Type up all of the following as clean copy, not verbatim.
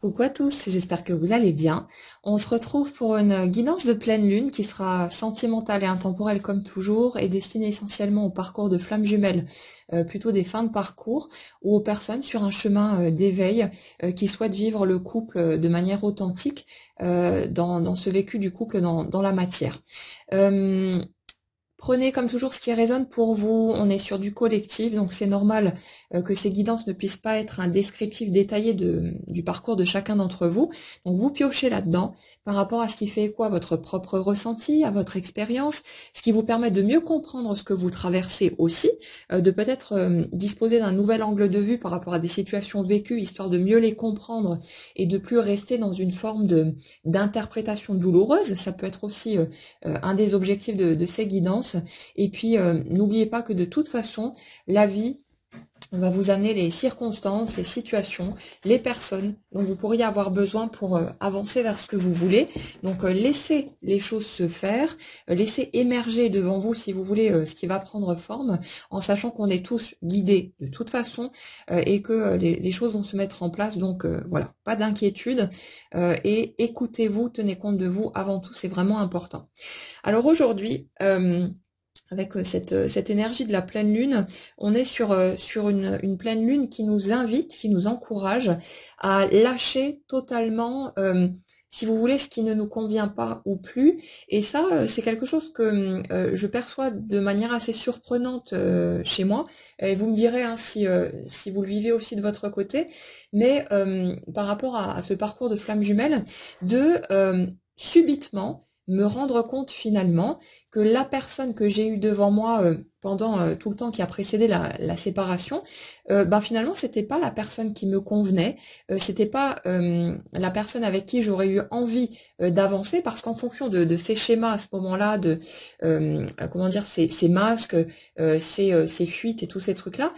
Coucou à tous, j'espère que vous allez bien. On se retrouve pour une guidance de pleine lune qui sera sentimentale et intemporelle comme toujours et destinée essentiellement au parcours de flammes jumelles, plutôt des fins de parcours ou aux personnes sur un chemin d'éveil qui souhaitent vivre le couple de manière authentique dans ce vécu du couple dans la matière. Euh, Prenez comme toujours ce qui résonne pour vous. On est sur du collectif, donc c'est normal que ces guidances ne puissent pas être un descriptif détaillé du parcours de chacun d'entre vous. Donc vous piochez là-dedans par rapport à ce qui fait écho à votre propre ressenti, à votre expérience, ce qui vous permet de mieux comprendre ce que vous traversez aussi, de peut-être disposer d'un nouvel angle de vue par rapport à des situations vécues, histoire de mieux les comprendre et de plus rester dans une forme d'interprétation douloureuse. Ça peut être aussi un des objectifs de ces guidances. Et puis, n'oubliez pas que de toute façon, la vie va vous amener les circonstances, les situations, les personnes dont vous pourriez avoir besoin pour avancer vers ce que vous voulez. Donc, laissez les choses se faire, laissez émerger devant vous, si vous voulez, ce qui va prendre forme, en sachant qu'on est tous guidés de toute façon et que les choses vont se mettre en place. Donc, voilà, pas d'inquiétude et écoutez-vous, tenez compte de vous avant tout, c'est vraiment important. Alors aujourd'hui, avec cette énergie de la pleine lune, on est sur une pleine lune qui nous invite, qui nous encourage à lâcher totalement, si vous voulez, ce qui ne nous convient pas ou plus. Et ça, c'est quelque chose que je perçois de manière assez surprenante chez moi. Et vous me direz hein, si vous le vivez aussi de votre côté. Mais par rapport à ce parcours de flamme jumelle, de subitement me rendre compte finalement que la personne que j'ai eue devant moi pendant tout le temps qui a précédé la séparation, finalement c'était pas la personne qui me convenait, c'était pas la personne avec qui j'aurais eu envie d'avancer parce qu'en fonction de ces schémas à ce moment-là, de comment dire ces masques, ces fuites et tous ces trucs là,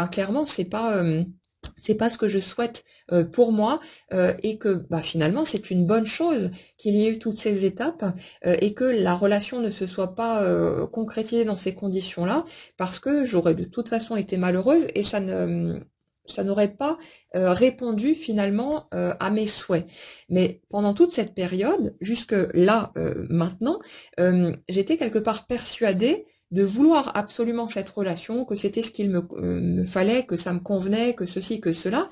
clairement c'est pas ce que je souhaite pour moi et que finalement c'est une bonne chose qu'il y ait eu toutes ces étapes et que la relation ne se soit pas concrétisée dans ces conditions-là parce que j'aurais de toute façon été malheureuse et ça n'aurait pas répondu finalement à mes souhaits. Mais pendant toute cette période, jusque là maintenant, j'étais quelque part persuadée de vouloir absolument cette relation, que c'était ce qu'il me fallait, que ça me convenait, que ceci, que cela,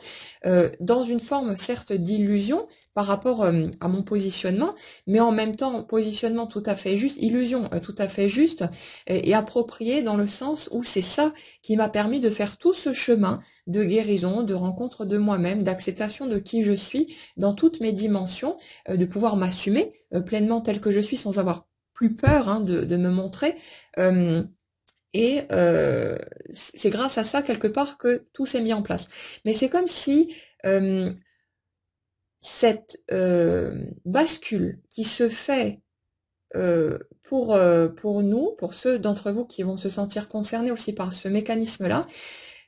dans une forme certes d'illusion par rapport à mon positionnement, mais en même temps positionnement tout à fait juste, illusion tout à fait juste et approprié dans le sens où c'est ça qui m'a permis de faire tout ce chemin de guérison, de rencontre de moi-même, d'acceptation de qui je suis dans toutes mes dimensions, de pouvoir m'assumer pleinement tel que je suis sans avoir plus peur hein, de me montrer. Euh, c'est grâce à ça, quelque part, que tout s'est mis en place. Mais c'est comme si cette bascule qui se fait pour nous, pour ceux d'entre vous qui vont se sentir concernés aussi par ce mécanisme-là,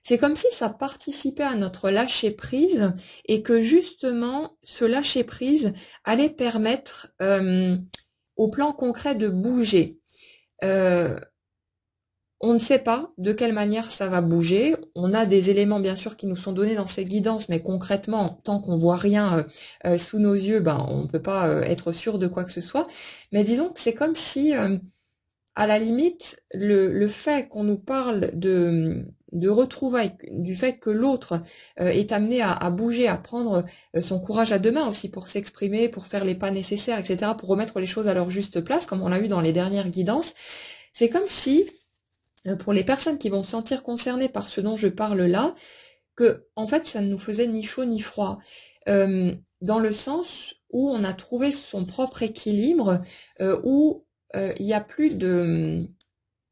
c'est comme si ça participait à notre lâcher-prise et que justement, ce lâcher-prise allait permettre au plan concret de bouger. Euh, on ne sait pas de quelle manière ça va bouger. On a des éléments bien sûr qui nous sont donnés dans ces guidances, mais concrètement, tant qu'on voit rien sous nos yeux, on ne peut pas être sûr de quoi que ce soit. Mais disons que c'est comme si, à la limite, le fait qu'on nous parle de retrouvailles, du fait que l'autre est amené à bouger, à prendre son courage à deux mains aussi pour s'exprimer, pour faire les pas nécessaires, etc., pour remettre les choses à leur juste place, comme on l'a eu dans les dernières guidances, c'est comme si pour les personnes qui vont se sentir concernées par ce dont je parle là, que en fait ça ne nous faisait ni chaud ni froid, dans le sens où on a trouvé son propre équilibre, où il n'y a plus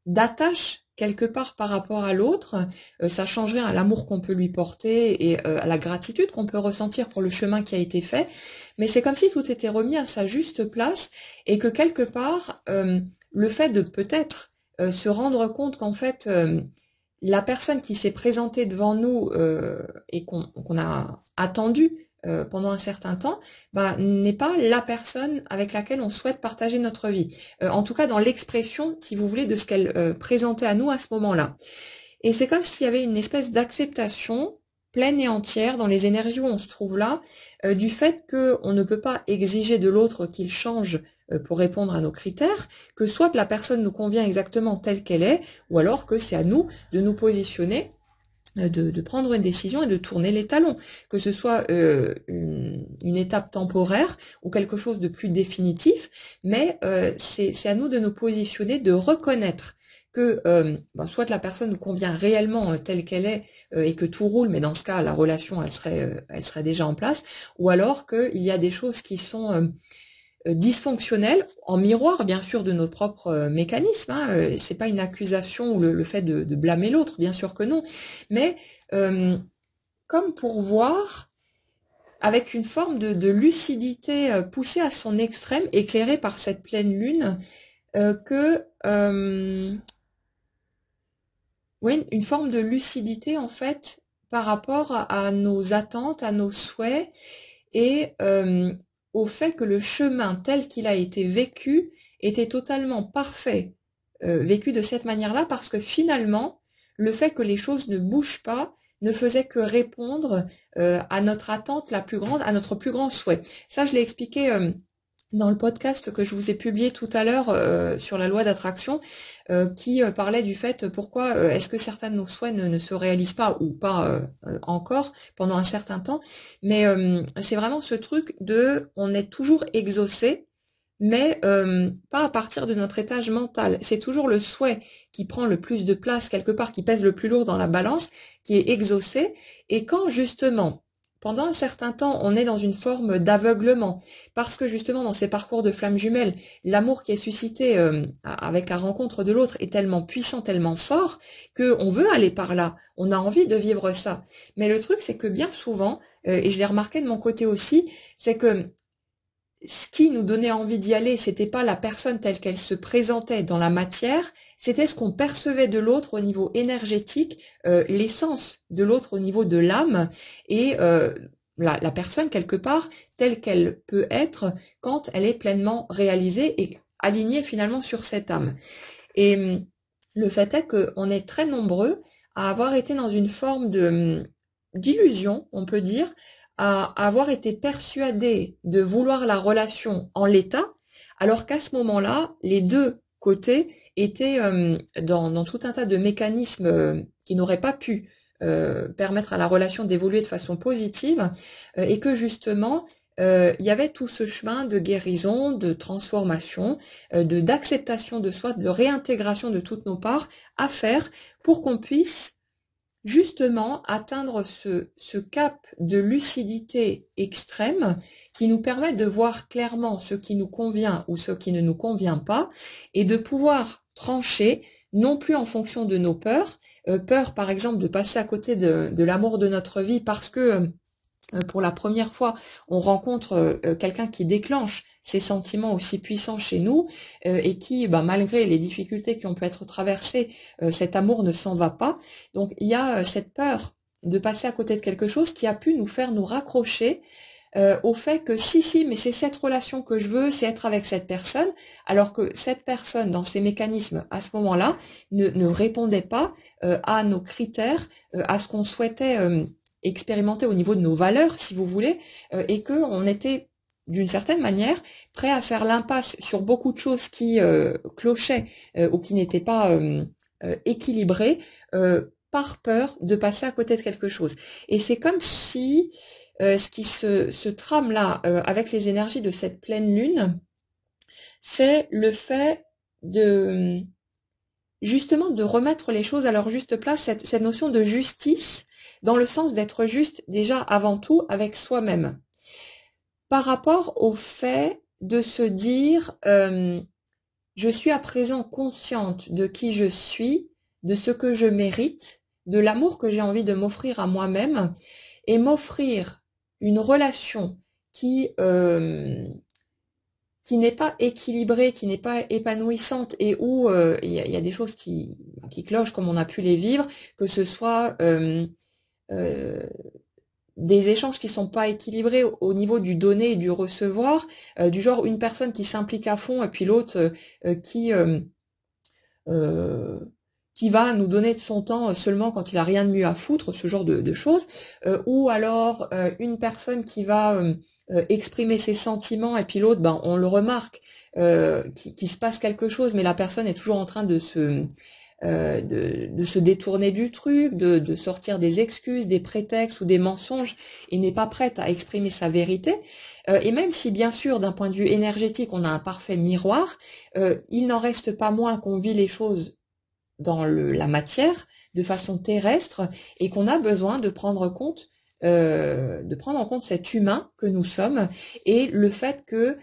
d'attache quelque part par rapport à l'autre, ça changerait à l'amour qu'on peut lui porter et à la gratitude qu'on peut ressentir pour le chemin qui a été fait, mais c'est comme si tout était remis à sa juste place et que quelque part, le fait de peut-être se rendre compte qu'en fait, la personne qui s'est présentée devant nous et qu'on a attendu pendant un certain temps, n'est pas la personne avec laquelle on souhaite partager notre vie. En tout cas, dans l'expression, si vous voulez, de ce qu'elle présentait à nous à ce moment-là. Et c'est comme s'il y avait une espèce d'acceptation pleine et entière dans les énergies où on se trouve là, du fait qu'on ne peut pas exiger de l'autre qu'il change pour répondre à nos critères, que soit la personne nous convient exactement telle qu'elle est, ou alors que c'est à nous de nous positionner, de prendre une décision et de tourner les talons, que ce soit une étape temporaire ou quelque chose de plus définitif, mais c'est à nous de nous positionner, de reconnaître que soit la personne nous convient réellement telle qu'elle est et que tout roule, mais dans ce cas la relation elle serait déjà en place, ou alors qu'il y a des choses qui sont dysfonctionnel, en miroir bien sûr de notre propre mécanisme, hein, c'est pas une accusation ou le fait de blâmer l'autre, bien sûr que non, mais comme pour voir avec une forme de lucidité poussée à son extrême, éclairée par cette pleine lune, que oui, une forme de lucidité en fait par rapport à nos attentes, à nos souhaits et au fait que le chemin tel qu'il a été vécu était totalement parfait, vécu de cette manière-là, parce que finalement, le fait que les choses ne bougent pas ne faisait que répondre à notre attente la plus grande, à notre plus grand souhait. Ça, je l'ai expliqué dans le podcast que je vous ai publié tout à l'heure sur la loi d'attraction, qui parlait du fait pourquoi est-ce que certains de nos souhaits ne se réalisent pas ou pas encore pendant un certain temps, mais c'est vraiment ce truc de on est toujours exaucé, mais pas à partir de notre étage mental. C'est toujours le souhait qui prend le plus de place quelque part, qui pèse le plus lourd dans la balance, qui est exaucé, et quand justement pendant un certain temps, on est dans une forme d'aveuglement, parce que justement dans ces parcours de flammes jumelles, l'amour qui est suscité avec la rencontre de l'autre est tellement puissant, tellement fort, qu'on veut aller par là, on a envie de vivre ça. Mais le truc, c'est que bien souvent, et je l'ai remarqué de mon côté aussi, c'est que ce qui nous donnait envie d'y aller, c'était pas la personne telle qu'elle se présentait dans la matière, c'était ce qu'on percevait de l'autre au niveau énergétique, l'essence de l'autre au niveau de l'âme, et la personne quelque part telle qu'elle peut être quand elle est pleinement réalisée et alignée finalement sur cette âme. Et le fait est qu'on est très nombreux à avoir été dans une forme de d'illusion, on peut dire, à avoir été persuadés de vouloir la relation en l'état, alors qu'à ce moment-là, les deux côtés étaient dans tout un tas de mécanismes qui n'auraient pas pu permettre à la relation d'évoluer de façon positive, et que justement, il y avait tout ce chemin de guérison, de transformation, d'acceptation de soi, de réintégration de toutes nos parts à faire pour qu'on puisse justement atteindre ce cap de lucidité extrême qui nous permet de voir clairement ce qui nous convient ou ce qui ne nous convient pas, et de pouvoir trancher non plus en fonction de nos peurs, peur par exemple de passer à côté de l'amour de notre vie parce que pour la première fois, on rencontre quelqu'un qui déclenche ces sentiments aussi puissants chez nous et qui, malgré les difficultés qui ont pu être traversées, cet amour ne s'en va pas. Donc il y a cette peur de passer à côté de quelque chose qui a pu nous faire nous raccrocher au fait que si, mais c'est cette relation que je veux, c'est être avec cette personne, alors que cette personne, dans ses mécanismes, à ce moment-là, ne répondait pas à nos critères, à ce qu'on souhaitait expérimenter au niveau de nos valeurs, si vous voulez, et que on était d'une certaine manière prêt à faire l'impasse sur beaucoup de choses qui clochaient ou qui n'étaient pas équilibrées par peur de passer à côté de quelque chose. Et c'est comme si ce qui se trame là avec les énergies de cette pleine lune, c'est le fait de justement de remettre les choses à leur juste place, cette notion de justice, dans le sens d'être juste déjà avant tout avec soi-même. Par rapport au fait de se dire je suis à présent consciente de qui je suis, de ce que je mérite, de l'amour que j'ai envie de m'offrir à moi-même, et m'offrir une relation qui n'est pas équilibrée, qui n'est pas épanouissante et où il y a des choses qui clochent comme on a pu les vivre, que ce soit des échanges qui sont pas équilibrés au niveau du donner et du recevoir, du genre une personne qui s'implique à fond et puis l'autre qui qui va nous donner de son temps seulement quand il a rien de mieux à foutre, ce genre de choses, ou alors une personne qui va exprimer ses sentiments et puis l'autre, ben on le remarque, qui se passe quelque chose, mais la personne est toujours en train de se détourner du truc, de sortir des excuses, des prétextes ou des mensonges et n'est pas prête à exprimer sa vérité. Et même si bien sûr d'un point de vue énergétique on a un parfait miroir, il n'en reste pas moins qu'on vit les choses dans la matière de façon terrestre et qu'on a besoin de prendre en compte cet humain que nous sommes et le fait que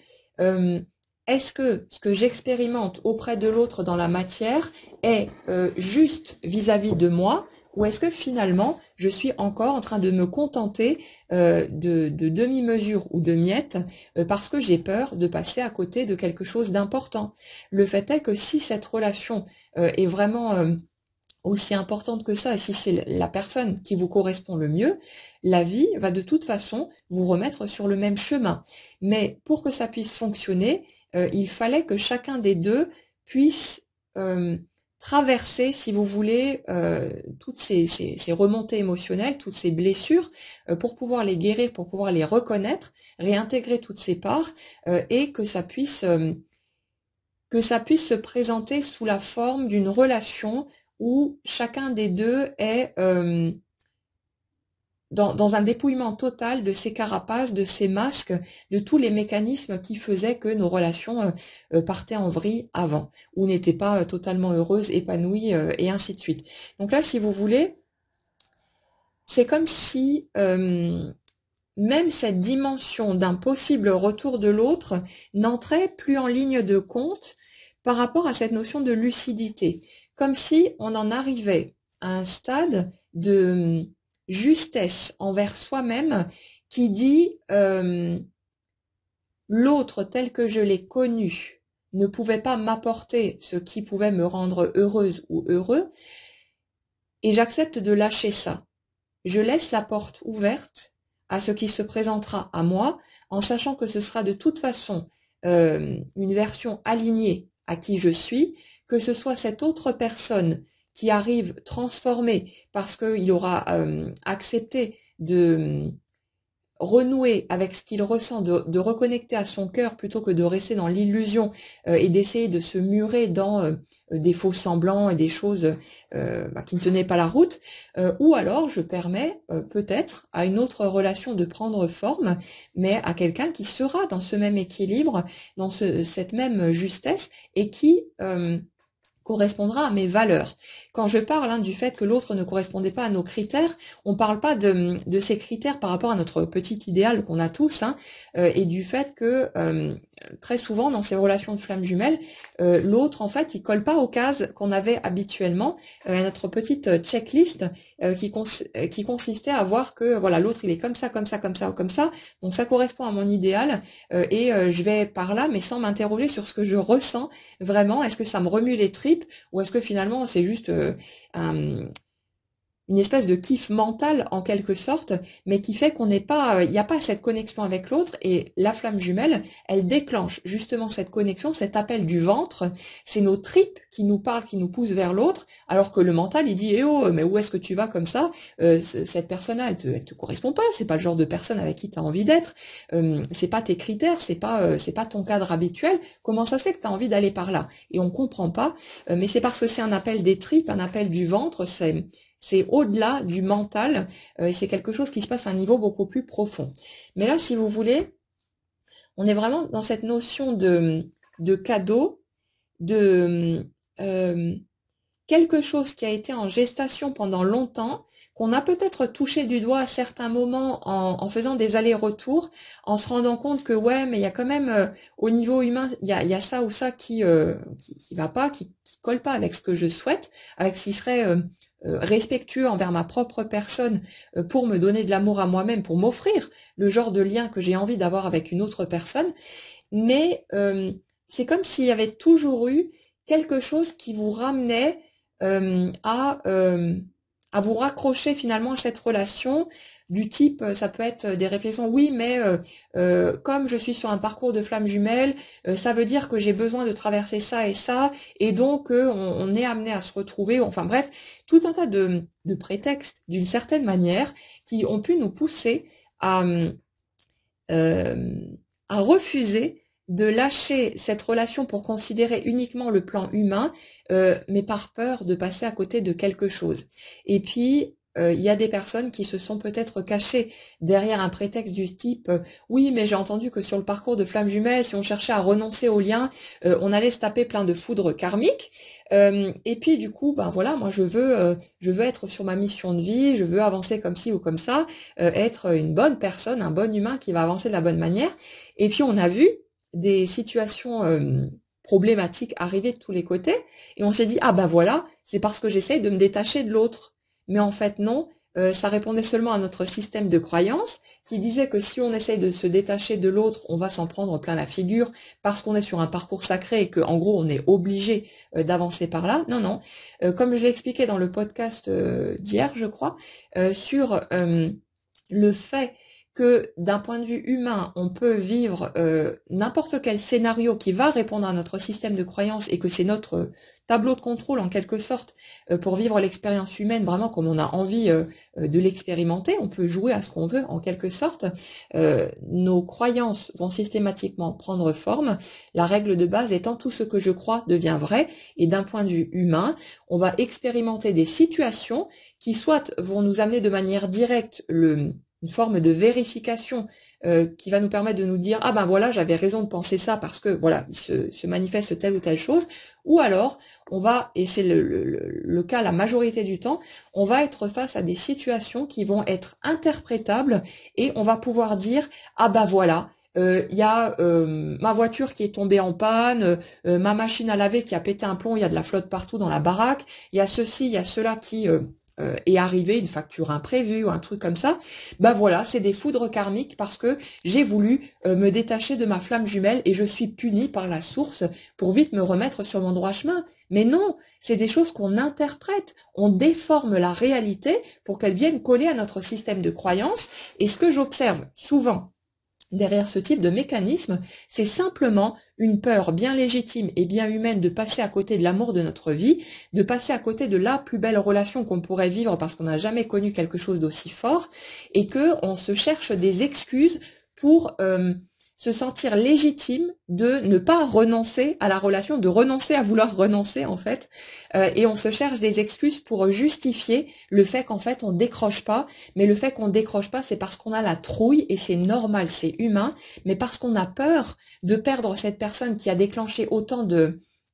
est-ce que ce que j'expérimente auprès de l'autre dans la matière est juste vis-à-vis de moi, ou est-ce que finalement je suis encore en train de me contenter de demi-mesures ou de miettes parce que j'ai peur de passer à côté de quelque chose d'important. Le fait est que si cette relation est vraiment aussi importante que ça, et si c'est la personne qui vous correspond le mieux, la vie va de toute façon vous remettre sur le même chemin. Mais pour que ça puisse fonctionner, il fallait que chacun des deux puisse traverser, si vous voulez, toutes ces remontées émotionnelles, toutes ces blessures, pour pouvoir les guérir, pour pouvoir les reconnaître, réintégrer toutes ces parts, et que ça puisse se présenter sous la forme d'une relation où chacun des deux est dans un dépouillement total de ces carapaces, de ces masques, de tous les mécanismes qui faisaient que nos relations partaient en vrille avant, ou n'étaient pas totalement heureuses, épanouies, et ainsi de suite. Donc là, si vous voulez, c'est comme si même cette dimension d'un possible retour de l'autre n'entrait plus en ligne de compte par rapport à cette notion de lucidité. Comme si on en arrivait à un stade de justesse envers soi-même qui dit l'autre tel que je l'ai connu ne pouvait pas m'apporter ce qui pouvait me rendre heureuse ou heureux, et j'accepte de lâcher ça. Je laisse la porte ouverte à ce qui se présentera à moi, en sachant que ce sera de toute façon une version alignée à qui je suis, que ce soit cette autre personne qui arrive transformée parce qu'il aura accepté de renouer avec ce qu'il ressent, de reconnecter à son cœur plutôt que de rester dans l'illusion et d'essayer de se murer dans des faux semblants et des choses qui ne tenaient pas la route, ou alors je permets peut-être à une autre relation de prendre forme, mais à quelqu'un qui sera dans ce même équilibre, dans cette même justesse et qui correspondra à mes valeurs. Quand je parle du fait que l'autre ne correspondait pas à nos critères, on parle pas de ces critères par rapport à notre petit idéal qu'on a tous, et du fait que très souvent dans ces relations de flammes jumelles, l'autre en fait il colle pas aux cases qu'on avait habituellement, à notre petite checklist qui consistait à voir que voilà l'autre il est comme ça, comme ça, comme ça, comme ça, donc ça correspond à mon idéal, et je vais par là mais sans m'interroger sur ce que je ressens vraiment, est-ce que ça me remue les tripes ou est-ce que finalement c'est juste une espèce de kiff mental en quelque sorte, mais qui fait qu'on n'est pas, il n'y a pas cette connexion avec l'autre, et la flamme jumelle, elle déclenche justement cette connexion, cet appel du ventre, c'est nos tripes qui nous parlent, qui nous poussent vers l'autre, alors que le mental il dit, eh oh, mais où est-ce que tu vas comme ça, cette personne-là, elle te correspond pas, c'est pas le genre de personne avec qui tu as envie d'être, c'est pas tes critères, c'est pas ton cadre habituel, comment ça se fait que tu as envie d'aller par là? Et on comprend pas, mais c'est parce que c'est un appel des tripes, un appel du ventre, c'est au-delà du mental, et c'est quelque chose qui se passe à un niveau beaucoup plus profond. Mais là, si vous voulez, on est vraiment dans cette notion de cadeau, de quelque chose qui a été en gestation pendant longtemps, qu'on a peut-être touché du doigt à certains moments en faisant des allers-retours, en se rendant compte que ouais, mais il y a quand même au niveau humain, il y a ça ou ça qui va pas, qui colle pas avec ce que je souhaite, avec ce qui serait respectueux envers ma propre personne, pour me donner de l'amour à moi-même, pour m'offrir le genre de lien que j'ai envie d'avoir avec une autre personne. Mais c'est comme s'il y avait toujours eu quelque chose qui vous ramenait à à vous raccrocher finalement à cette relation du type, ça peut être des réflexions, oui, mais comme je suis sur un parcours de flammes jumelles, ça veut dire que j'ai besoin de traverser ça et ça, et donc on est amené à se retrouver, enfin bref, tout un tas de prétextes d'une certaine manière qui ont pu nous pousser à, euh, à refuser de lâcher cette relation pour considérer uniquement le plan humain, mais par peur de passer à côté de quelque chose. Et puis, il y a des personnes qui se sont peut-être cachées derrière un prétexte du type oui, mais j'ai entendu que sur le parcours de flammes jumelles, si on cherchait à renoncer au lien, on allait se taper plein de foudres karmiques. Et puis du coup, ben voilà, moi je veux être sur ma mission de vie, je veux avancer comme ci ou comme ça, être une bonne personne, un bon humain qui va avancer de la bonne manière. Et puis on a vu des situations problématiques arriver de tous les côtés, et on s'est dit ah ben voilà, c'est parce que j'essaye de me détacher de l'autre. Mais en fait non, ça répondait seulement à notre système de croyance qui disait que si on essaye de se détacher de l'autre, on va s'en prendre plein la figure parce qu'on est sur un parcours sacré et qu'en gros on est obligé d'avancer par là. Non, non. Comme je l'ai expliqué dans le podcast d'hier, je crois, sur le fait que d'un point de vue humain, on peut vivre n'importe quel scénario qui va répondre à notre système de croyance et que c'est notre tableau de contrôle en quelque sorte pour vivre l'expérience humaine vraiment comme on a envie de l'expérimenter. On peut jouer à ce qu'on veut en quelque sorte. Nos croyances vont systématiquement prendre forme. La règle de base étant tout ce que je crois devient vrai. Et d'un point de vue humain, on va expérimenter des situations qui soit vont nous amener de manière directe une forme de vérification qui va nous permettre de nous dire ah ben voilà j'avais raison de penser ça parce que voilà il se manifeste telle ou telle chose, ou alors on va, et c'est le cas la majorité du temps, on va être face à des situations qui vont être interprétables et on va pouvoir dire ah ben voilà il y a ma voiture qui est tombée en panne, ma machine à laver qui a pété un plomb, il y a de la flotte partout dans la baraque, il y a ceci, il y a cela qui est arrivé, une facture imprévue ou un truc comme ça, ben voilà, c'est des foudres karmiques parce que j'ai voulu me détacher de ma flamme jumelle et je suis punie par la source pour vite me remettre sur mon droit chemin. Mais non, c'est des choses qu'on interprète, on déforme la réalité pour qu'elle vienne coller à notre système de croyance. Et ce que j'observe souvent derrière ce type de mécanisme, c'est simplement une peur bien légitime et bien humaine de passer à côté de l'amour de notre vie, de passer à côté de la plus belle relation qu'on pourrait vivre parce qu'on n'a jamais connu quelque chose d'aussi fort, et que on se cherche des excuses pour se sentir légitime de ne pas renoncer à la relation, de renoncer à vouloir renoncer en fait, et on se cherche des excuses pour justifier le fait qu'en fait on décroche pas, mais le fait qu'on décroche pas c'est parce qu'on a la trouille et c'est normal, c'est humain, mais parce qu'on a peur de perdre cette personne qui a déclenché autant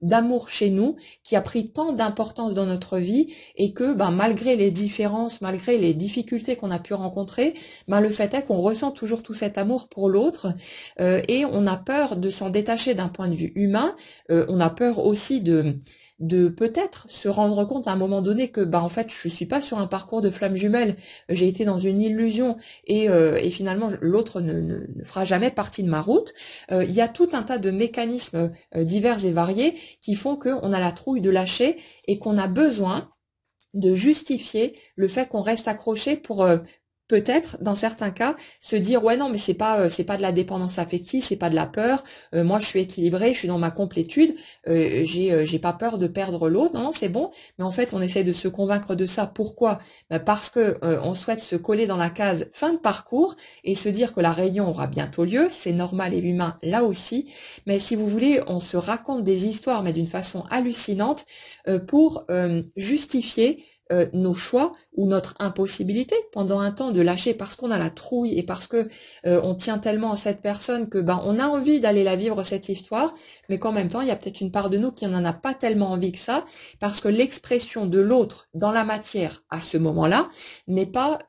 d'amour chez nous, qui a pris tant d'importance dans notre vie et que ben, malgré les différences, malgré les difficultés qu'on a pu rencontrer, ben, le fait est qu'on ressent toujours tout cet amour pour l'autre et on a peur de s'en détacher d'un point de vue humain, on a peur aussi de peut-être se rendre compte à un moment donné que bah en fait je suis pas sur un parcours de flamme jumelle, j'ai été dans une illusion et finalement l'autre ne fera jamais partie de ma route. Il y a tout un tas de mécanismes divers et variés qui font qu'on a la trouille de lâcher et qu'on a besoin de justifier le fait qu'on reste accroché pour peut-être dans certains cas se dire ouais non mais c'est pas de la dépendance affective, c'est pas de la peur, moi je suis équilibrée, je suis dans ma complétude, j'ai pas peur de perdre l'autre, non c'est bon. Mais en fait on essaie de se convaincre de ça. Pourquoi? Parce que on souhaite se coller dans la case fin de parcours et se dire que la réunion aura bientôt lieu, c'est normal et humain là aussi. Mais si vous voulez, on se raconte des histoires mais d'une façon hallucinante pour justifier nos choix ou notre impossibilité pendant un temps de lâcher parce qu'on a la trouille et parce que on tient tellement à cette personne que ben on a envie d'aller la vivre cette histoire, mais qu'en même temps il y a peut-être une part de nous qui n'en a pas tellement envie que ça parce que l'expression de l'autre dans la matière à ce moment-là n'est pas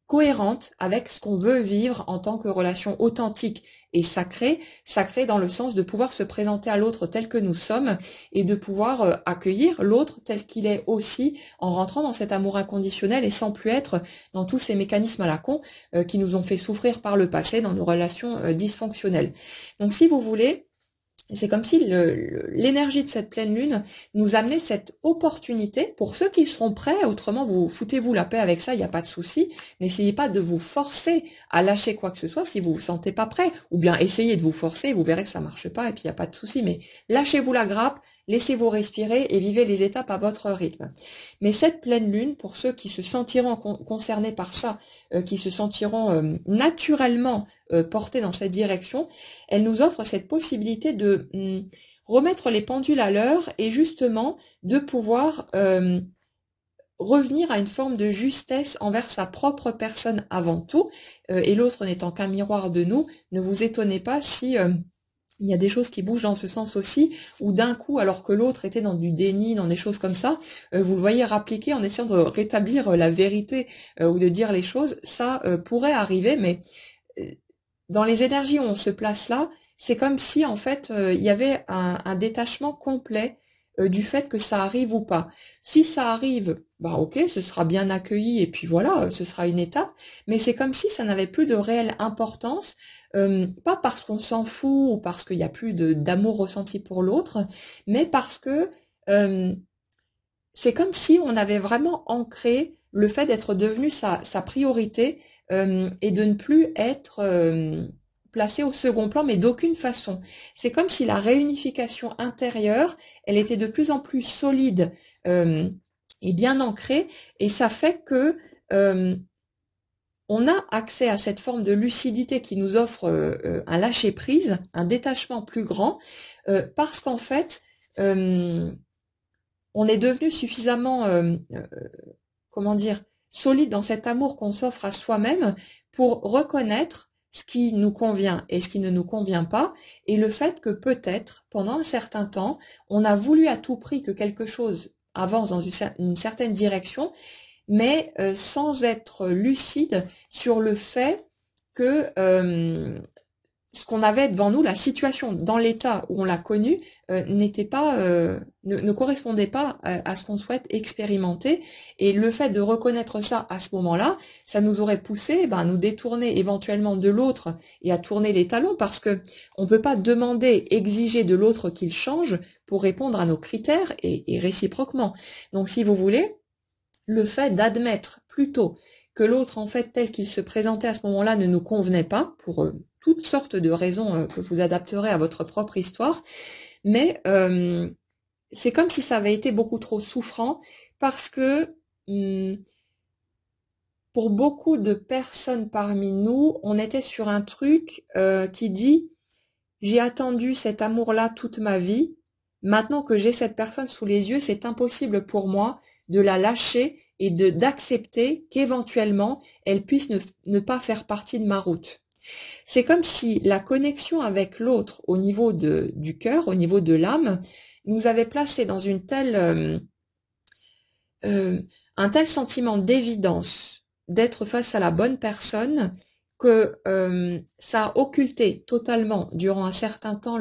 cohérente avec ce qu'on veut vivre en tant que relation authentique et sacrée, sacrée dans le sens de pouvoir se présenter à l'autre tel que nous sommes et de pouvoir accueillir l'autre tel qu'il est aussi en rentrant dans cet amour inconditionnel et sans plus être dans tous ces mécanismes à la con qui nous ont fait souffrir par le passé dans nos relations dysfonctionnelles. Donc si vous voulez, c'est comme si l'énergie de cette pleine lune nous amenait cette opportunité pour ceux qui seront prêts. Autrement, vous foutez-vous la paix avec ça, il n'y a pas de souci. N'essayez pas de vous forcer à lâcher quoi que ce soit si vous vous sentez pas prêt. Ou bien essayez de vous forcer, vous verrez que ça marche pas et puis il n'y a pas de souci. Mais lâchez-vous la grappe, laissez-vous respirer et vivez les étapes à votre rythme. Mais cette pleine lune, pour ceux qui se sentiront concernés par ça, qui se sentiront naturellement portés dans cette direction, elle nous offre cette possibilité de remettre les pendules à l'heure et justement de pouvoir revenir à une forme de justesse envers sa propre personne avant tout, et l'autre n'étant qu'un miroir de nous. Ne vous étonnez pas si il y a des choses qui bougent dans ce sens aussi, ou d'un coup, alors que l'autre était dans du déni, dans des choses comme ça, vous le voyez rappliquer en essayant de rétablir la vérité ou de dire les choses, ça pourrait arriver, mais dans les énergies où on se place là, c'est comme si en fait il y avait un détachement complet du fait que ça arrive ou pas. Si ça arrive, bah ok, ce sera bien accueilli et puis voilà, ce sera une étape, mais c'est comme si ça n'avait plus de réelle importance, pas parce qu'on s'en fout ou parce qu'il n'y a plus d'amour ressenti pour l'autre, mais parce que euh, c'est comme si on avait vraiment ancré le fait d'être devenu sa priorité et de ne plus être placé au second plan, mais d'aucune façon. C'est comme si la réunification intérieure, elle était de plus en plus solide et bien ancrée, et ça fait que on a accès à cette forme de lucidité qui nous offre un lâcher-prise, un détachement plus grand, parce qu'en fait, on est devenu suffisamment, comment dire, solide dans cet amour qu'on s'offre à soi-même pour reconnaître ce qui nous convient et ce qui ne nous convient pas, et le fait que peut-être, pendant un certain temps, on a voulu à tout prix que quelque chose avance dans une certaine direction, mais sans être lucide sur le fait que ce qu'on avait devant nous, la situation dans l'état où on l'a connue, n'était pas, ne correspondait pas à ce qu'on souhaite expérimenter. Et le fait de reconnaître ça à ce moment-là, ça nous aurait poussé à nous détourner éventuellement de l'autre et à tourner les talons, parce que on peut pas demander, exiger de l'autre qu'il change pour répondre à nos critères et réciproquement. Donc si vous voulez, le fait d'admettre plutôt que l'autre, en fait, tel qu'il se présentait à ce moment-là, ne nous convenait pas, pour toutes sortes de raisons que vous adapterez à votre propre histoire, mais c'est comme si ça avait été beaucoup trop souffrant, parce que pour beaucoup de personnes parmi nous, on était sur un truc qui dit « J'ai attendu cet amour-là toute ma vie, maintenant que j'ai cette personne sous les yeux, c'est impossible pour moi de la lâcher et d'accepter qu'éventuellement elle puisse ne pas faire partie de ma route. » C'est comme si la connexion avec l'autre au niveau du cœur, au niveau de l'âme, nous avait placé dans une telle, un tel sentiment d'évidence d'être face à la bonne personne que ça a occulté totalement durant un certain temps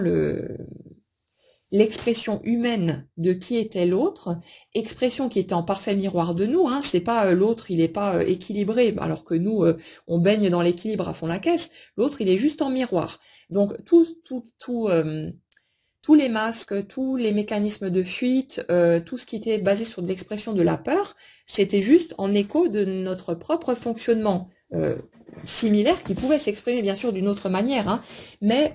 l'expression humaine de qui était l'autre, expression qui était en parfait miroir de nous, hein, c'est pas l'autre il est pas équilibré alors que nous on baigne dans l'équilibre à fond la caisse, l'autre il est juste en miroir. Donc tous les masques, tous les mécanismes de fuite, tout ce qui était basé sur de l'expression de la peur, c'était juste en écho de notre propre fonctionnement similaire qui pouvait s'exprimer bien sûr d'une autre manière, hein, mais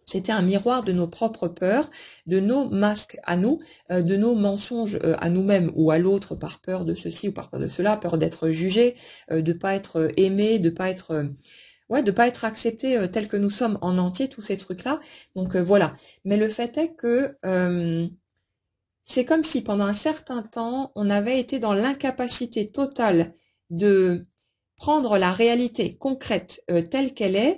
c'était un miroir de nos propres peurs, de nos masques à nous, de nos mensonges à nous-mêmes ou à l'autre par peur de ceci ou par peur de cela, peur d'être jugé, de pas être aimé, de pas être de pas être accepté tel que nous sommes en entier, tous ces trucs-là. Donc voilà. Mais le fait est que c'est comme si pendant un certain temps, on avait été dans l'incapacité totale de prendre la réalité concrète telle qu'elle est,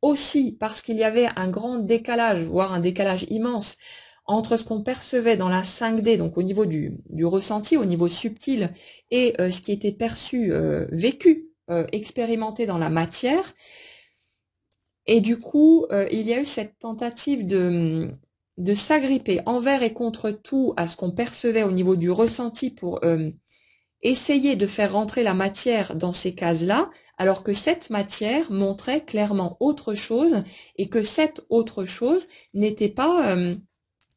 aussi parce qu'il y avait un grand décalage, voire un décalage immense, entre ce qu'on percevait dans la 5D, donc au niveau du ressenti, au niveau subtil, et ce qui était perçu, vécu, expérimenté dans la matière. Et du coup, il y a eu cette tentative de s'agripper envers et contre tout à ce qu'on percevait au niveau du ressenti pour essayer de faire rentrer la matière dans ces cases-là, alors que cette matière montrait clairement autre chose et que cette autre chose n'était pas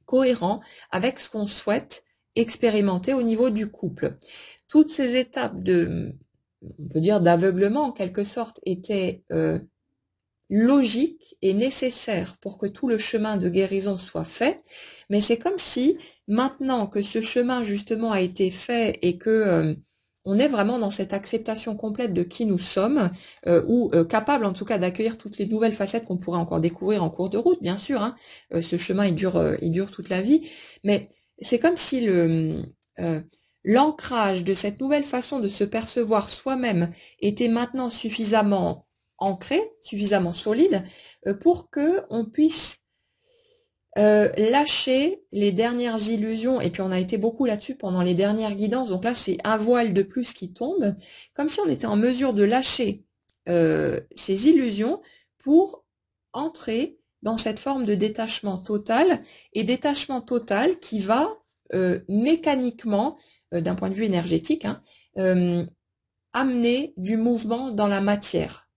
cohérent avec ce qu'on souhaite expérimenter au niveau du couple. Toutes ces étapes on peut dire d'aveuglement en quelque sorte, étaient logiques et nécessaires pour que tout le chemin de guérison soit fait, mais c'est comme si maintenant que ce chemin justement a été fait et que on est vraiment dans cette acceptation complète de qui nous sommes, ou capable en tout cas d'accueillir toutes les nouvelles facettes qu'on pourrait encore découvrir en cours de route, bien sûr, hein. Ce chemin il dure toute la vie, mais c'est comme si l'ancrage de cette nouvelle façon de se percevoir soi-même était maintenant suffisamment ancré, suffisamment solide, pour que on puisse lâcher les dernières illusions, et puis on a été beaucoup là-dessus pendant les dernières guidances, donc là c'est un voile de plus qui tombe, comme si on était en mesure de lâcher ces illusions pour entrer dans cette forme de détachement total, et détachement total qui va mécaniquement, d'un point de vue énergétique, hein, amener du mouvement dans la matière.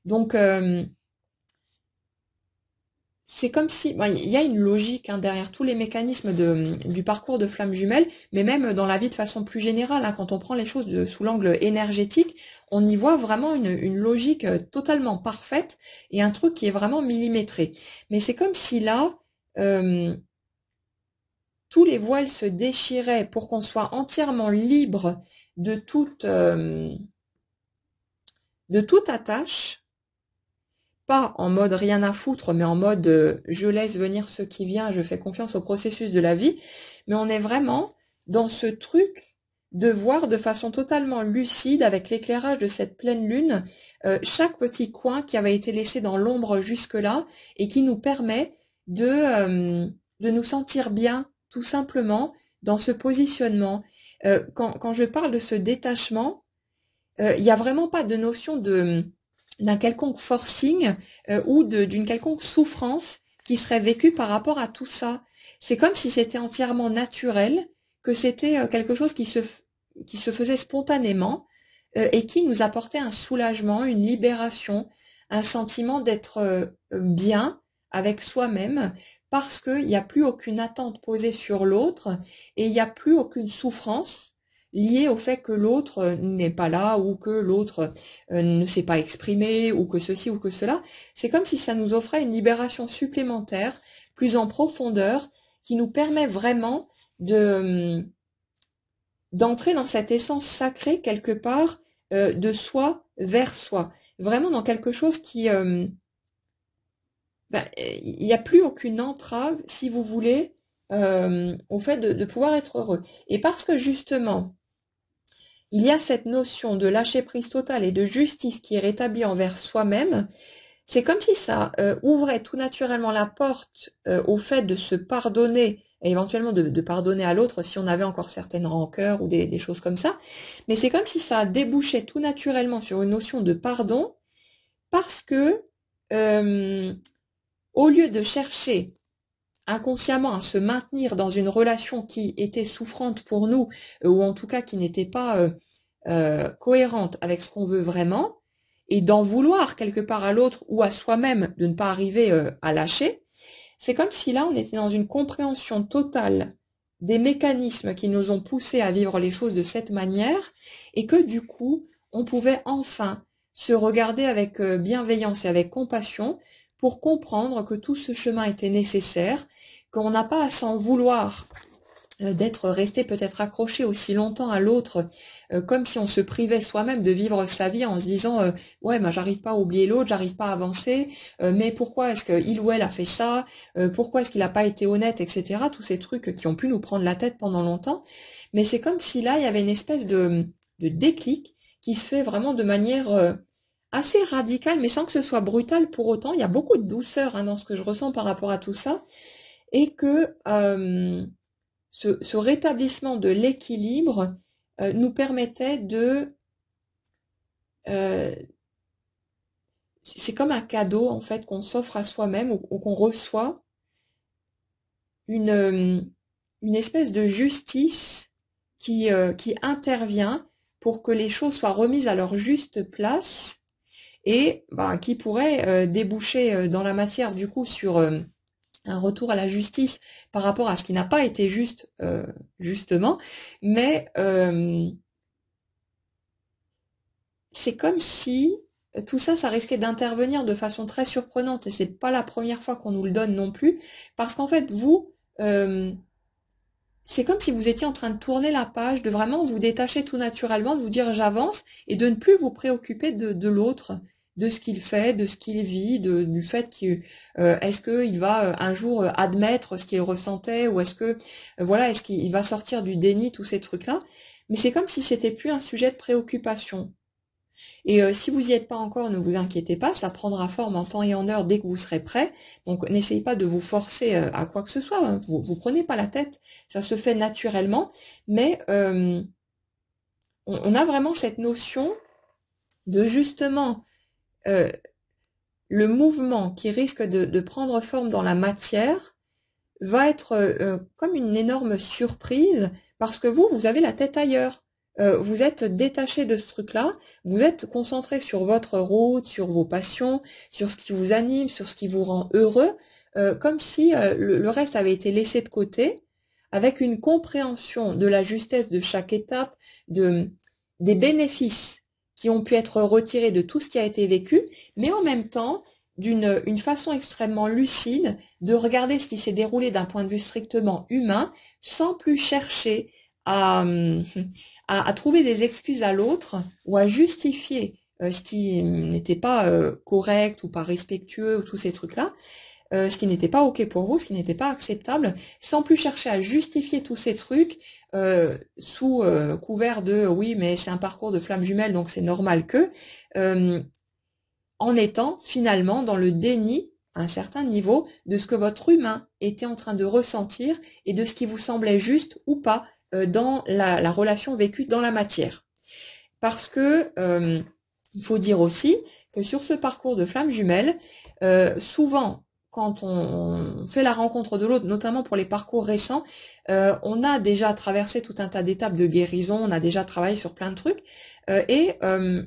Donc c'est comme si, bon, il y a une logique hein, derrière tous les mécanismes du parcours de flamme jumelle, mais même dans la vie de façon plus générale, hein, quand on prend les choses sous l'angle énergétique, on y voit vraiment une logique totalement parfaite et un truc qui est vraiment millimétré. Mais c'est comme si là, tous les voiles se déchiraient pour qu'on soit entièrement libre de toute attache, pas en mode rien à foutre, mais en mode je laisse venir ce qui vient, je fais confiance au processus de la vie, mais on est vraiment dans ce truc de voir de façon totalement lucide, avec l'éclairage de cette pleine lune, chaque petit coin qui avait été laissé dans l'ombre jusque-là, et qui nous permet de nous sentir bien, tout simplement, dans ce positionnement. Quand je parle de ce détachement, il n'y a vraiment pas de notion d'un quelconque forcing ou d'une quelconque souffrance qui serait vécue par rapport à tout ça. C'est comme si c'était entièrement naturel, que c'était quelque chose qui se faisait spontanément et qui nous apportait un soulagement, une libération, un sentiment d'être bien avec soi-même, parce qu'il n'y a plus aucune attente posée sur l'autre et il n'y a plus aucune souffrance lié au fait que l'autre n'est pas là ou que l'autre ne s'est pas exprimé ou que ceci ou que cela. C'est comme si ça nous offrait une libération supplémentaire, plus en profondeur, qui nous permet vraiment d'entrer dans cette essence sacrée quelque part de soi vers soi. Vraiment dans quelque chose qui... il n'y a plus aucune entrave, si vous voulez, au fait de pouvoir être heureux. Et parce que justement, il y a cette notion de lâcher prise totale et de justice qui est rétablie envers soi-même, c'est comme si ça ouvrait tout naturellement la porte au fait de se pardonner, et éventuellement de pardonner à l'autre si on avait encore certaines rancœurs ou des choses comme ça, mais c'est comme si ça débouchait tout naturellement sur une notion de pardon, parce que au lieu de chercher inconsciemment à se maintenir dans une relation qui était souffrante pour nous, ou en tout cas qui n'était pas cohérente avec ce qu'on veut vraiment, et d'en vouloir quelque part à l'autre ou à soi-même de ne pas arriver à lâcher, c'est comme si là on était dans une compréhension totale des mécanismes qui nous ont poussés à vivre les choses de cette manière, et que du coup on pouvait enfin se regarder avec bienveillance et avec compassion pour comprendre que tout ce chemin était nécessaire, qu'on n'a pas à s'en vouloir d'être resté peut-être accroché aussi longtemps à l'autre, comme si on se privait soi-même de vivre sa vie en se disant ouais, ben j'arrive pas à oublier l'autre, j'arrive pas à avancer, mais pourquoi est-ce qu'il ou elle a fait ça, pourquoi est-ce qu'il n'a pas été honnête, etc. Tous ces trucs qui ont pu nous prendre la tête pendant longtemps, mais c'est comme si là il y avait une espèce de déclic qui se fait vraiment de manière assez radicale, mais sans que ce soit brutal pour autant. Il y a beaucoup de douceur hein, dans ce que je ressens par rapport à tout ça, et que ce rétablissement de l'équilibre nous permettait c'est comme un cadeau en fait qu'on s'offre à soi-même ou qu'on reçoit une espèce de justice qui intervient pour que les choses soient remises à leur juste place et qui pourrait déboucher dans la matière du coup sur un retour à la justice par rapport à ce qui n'a pas été juste justement, mais c'est comme si tout ça, ça risquait d'intervenir de façon très surprenante et c'est pas la première fois qu'on nous le donne non plus, parce qu'en fait c'est comme si vous étiez en train de tourner la page, de vraiment vous détacher tout naturellement, de vous dire j'avance et de ne plus vous préoccuper de l'autre, de ce qu'il fait, de ce qu'il vit, du fait que est-ce qu'il va un jour admettre ce qu'il ressentait ou est-ce que est-ce qu'il va sortir du déni, tous ces trucs-là. Mais c'est comme si c'était plus un sujet de préoccupation. Et si vous y êtes pas encore, ne vous inquiétez pas, ça prendra forme en temps et en heure dès que vous serez prêt. Donc n'essayez pas de vous forcer à quoi que ce soit, hein. Vous prenez pas la tête, ça se fait naturellement, mais on a vraiment cette notion de justement le mouvement qui risque de prendre forme dans la matière va être comme une énorme surprise parce que vous avez la tête ailleurs. Vous êtes détaché de ce truc-là, vous êtes concentré sur votre route, sur vos passions, sur ce qui vous anime, sur ce qui vous rend heureux, comme si le reste avait été laissé de côté, avec une compréhension de la justesse de chaque étape, des bénéfices qui ont pu être retirés de tout ce qui a été vécu, mais en même temps une façon extrêmement lucide de regarder ce qui s'est déroulé d'un point de vue strictement humain, sans plus chercher à trouver des excuses à l'autre ou à justifier ce qui n'était pas correct ou pas respectueux ou tous ces trucs-là, ce qui n'était pas ok pour vous, ce qui n'était pas acceptable, sans plus chercher à justifier tous ces trucs sous couvert de oui mais c'est un parcours de flammes jumelles donc c'est normal que en étant finalement dans le déni à un certain niveau de ce que votre humain était en train de ressentir et de ce qui vous semblait juste ou pas dans la relation vécue dans la matière. Parce que il faut dire aussi que sur ce parcours de flammes jumelles, souvent quand on fait la rencontre de l'autre, notamment pour les parcours récents, on a déjà traversé tout un tas d'étapes de guérison, on a déjà travaillé sur plein de trucs, et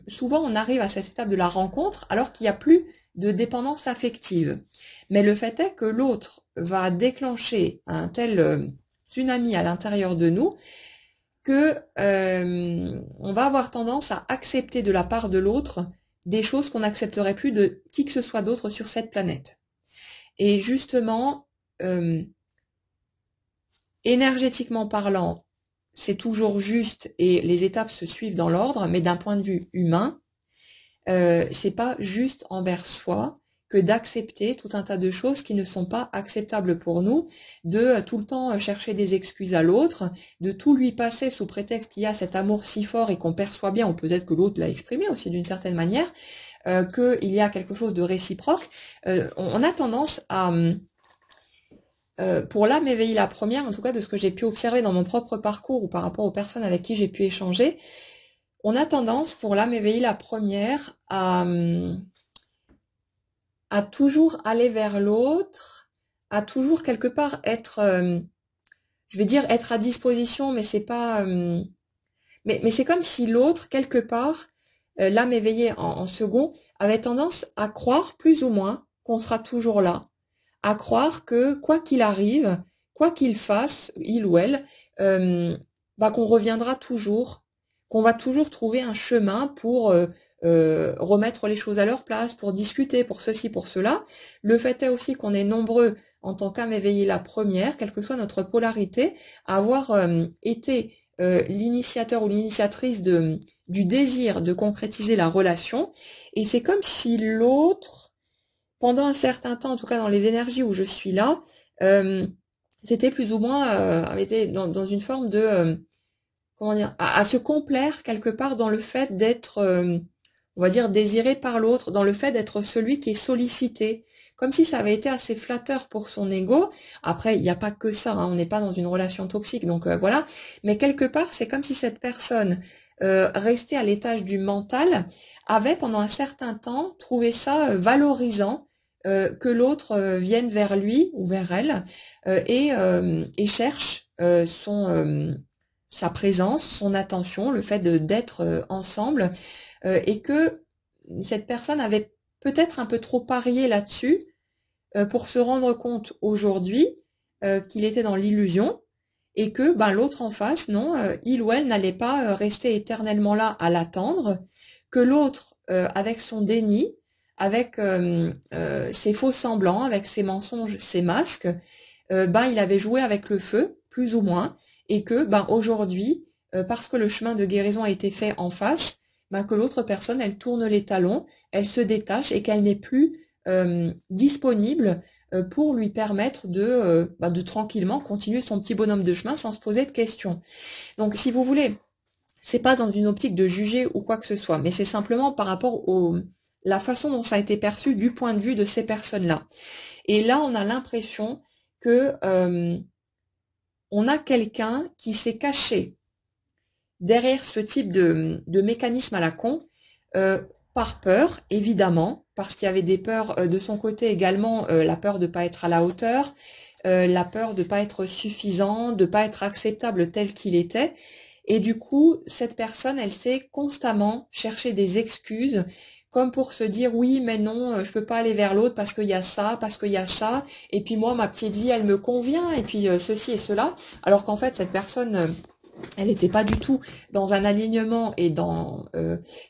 souvent on arrive à cette étape de la rencontre alors qu'il n'y a plus de dépendance affective. Mais le fait est que l'autre va déclencher un tel tsunami à l'intérieur de nous que on va avoir tendance à accepter de la part de l'autre des choses qu'on n'accepterait plus de qui que ce soit d'autre sur cette planète. Et justement, énergétiquement parlant, c'est toujours juste et les étapes se suivent dans l'ordre, mais d'un point de vue humain, c'est pas juste envers soi que d'accepter tout un tas de choses qui ne sont pas acceptables pour nous, de tout le temps chercher des excuses à l'autre, de tout lui passer sous prétexte qu'il y a cet amour si fort et qu'on perçoit bien, ou peut-être que l'autre l'a exprimé aussi d'une certaine manière, qu'il y a quelque chose de réciproque. On a tendance à... pour l'âme éveillée la première, en tout cas de ce que j'ai pu observer dans mon propre parcours ou par rapport aux personnes avec qui j'ai pu échanger, on a tendance pour l'âme éveillée la première à toujours aller vers l'autre, à toujours quelque part être, je vais dire être à disposition, mais c'est pas, mais c'est comme si l'autre quelque part, l'âme éveillée en second, avait tendance à croire plus ou moins qu'on sera toujours là, à croire que quoi qu'il arrive, quoi qu'il fasse, il ou elle, qu'on reviendra toujours, qu'on va toujours trouver un chemin pour remettre les choses à leur place, pour discuter, pour ceci, pour cela. Le fait est aussi qu'on est nombreux, en tant qu'âme éveillée la première, quelle que soit notre polarité, à avoir été l'initiateur ou l'initiatrice du désir de concrétiser la relation. Et c'est comme si l'autre, pendant un certain temps, en tout cas dans les énergies où je suis là, c'était plus ou moins avait été dans une forme de comment dire, à se complaire quelque part dans le fait d'être, on va dire, désiré par l'autre, dans le fait d'être celui qui est sollicité, comme si ça avait été assez flatteur pour son ego. Après, il n'y a pas que ça, hein, on n'est pas dans une relation toxique, donc voilà. Mais quelque part, c'est comme si cette personne restée à l'étage du mental avait pendant un certain temps trouvé ça valorisant que l'autre vienne vers lui ou vers elle et cherche sa présence, son attention, le fait d'être ensemble, et que cette personne avait peut-être un peu trop parié là-dessus pour se rendre compte aujourd'hui qu'il était dans l'illusion et que ben, l'autre en face, non, il ou elle n'allait pas rester éternellement là à l'attendre, que l'autre, avec son déni, avec ses faux semblants, avec ses mensonges, ses masques, ben il avait joué avec le feu, plus ou moins, et que ben aujourd'hui, parce que le chemin de guérison a été fait en face, ben que l'autre personne, elle tourne les talons, elle se détache et qu'elle n'est plus disponible pour lui permettre de tranquillement continuer son petit bonhomme de chemin sans se poser de questions. Donc si vous voulez, c'est pas dans une optique de juger ou quoi que ce soit, mais c'est simplement par rapport la façon dont ça a été perçu du point de vue de ces personnes-là. Et là, on a l'impression que on a quelqu'un qui s'est caché derrière ce type de mécanisme à la con, par peur, évidemment, parce qu'il y avait des peurs de son côté également, la peur de ne pas être à la hauteur, la peur de ne pas être suffisant, de ne pas être acceptable tel qu'il était. Et du coup, cette personne, elle sait constamment chercher des excuses, comme pour se dire oui, mais non, je peux pas aller vers l'autre parce qu'il y a ça, parce qu'il y a ça, et puis moi, ma petite vie, elle me convient, et puis ceci et cela, alors qu'en fait, cette personne elle n'était pas du tout dans un alignement et dans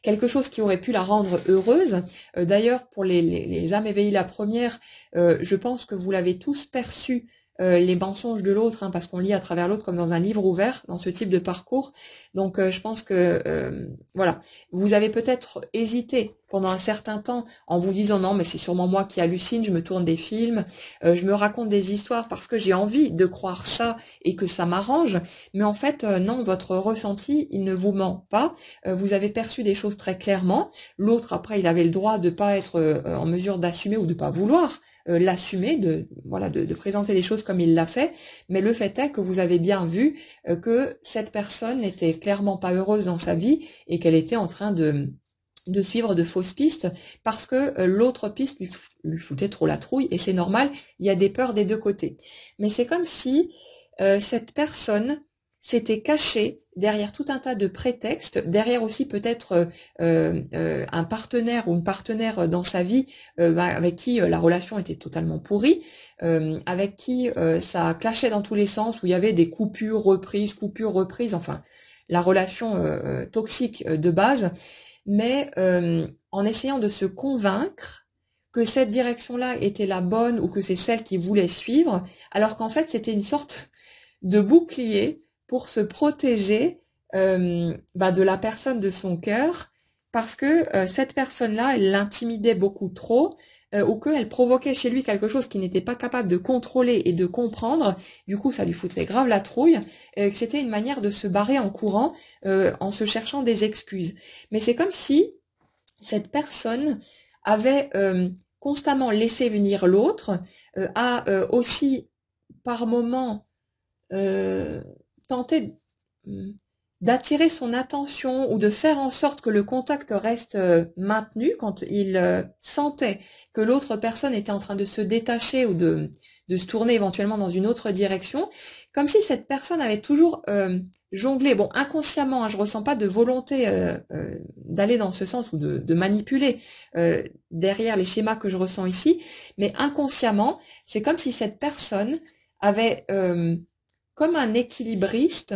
quelque chose qui aurait pu la rendre heureuse. D'ailleurs, pour les âmes éveillées la première, je pense que vous l'avez tous perçu, les mensonges de l'autre, hein, parce qu'on lit à travers l'autre comme dans un livre ouvert, dans ce type de parcours. Donc je pense que voilà, vous avez peut-être hésité pendant un certain temps en vous disant non mais c'est sûrement moi qui hallucine, je me tourne des films, je me raconte des histoires parce que j'ai envie de croire ça et que ça m'arrange, mais en fait non, votre ressenti il ne vous ment pas, vous avez perçu des choses très clairement, l'autre après il avait le droit de pas être en mesure d'assumer ou de pas vouloir l'assumer, de présenter les choses comme il l'a fait, mais le fait est que vous avez bien vu que cette personne n'était clairement pas heureuse dans sa vie et qu'elle était en train de suivre de fausses pistes parce que l'autre piste lui foutait trop la trouille et c'est normal, il y a des peurs des deux côtés. Mais c'est comme si cette personne s'était cachée derrière tout un tas de prétextes, derrière aussi peut-être un partenaire ou une partenaire dans sa vie avec qui la relation était totalement pourrie, avec qui ça clashait dans tous les sens, où il y avait des coupures, reprises, enfin la relation toxique de base, mais en essayant de se convaincre que cette direction-là était la bonne ou que c'est celle qu'il voulait suivre, alors qu'en fait c'était une sorte de bouclier pour se protéger de la personne de son cœur, parce que cette personne-là, elle l'intimidait beaucoup trop, ou qu'elle provoquait chez lui quelque chose qu'il n'était pas capable de contrôler et de comprendre, du coup ça lui foutait grave la trouille, que c'était une manière de se barrer en courant, en se cherchant des excuses. Mais c'est comme si cette personne avait constamment laissé venir l'autre, a aussi par moments tenter d'attirer son attention ou de faire en sorte que le contact reste maintenu quand il sentait que l'autre personne était en train de se détacher ou de se tourner éventuellement dans une autre direction, comme si cette personne avait toujours jonglé, bon inconsciemment, hein, je ressens pas de volonté d'aller dans ce sens ou de manipuler derrière les schémas que je ressens ici, mais inconsciemment, c'est comme si cette personne avait comme un équilibriste,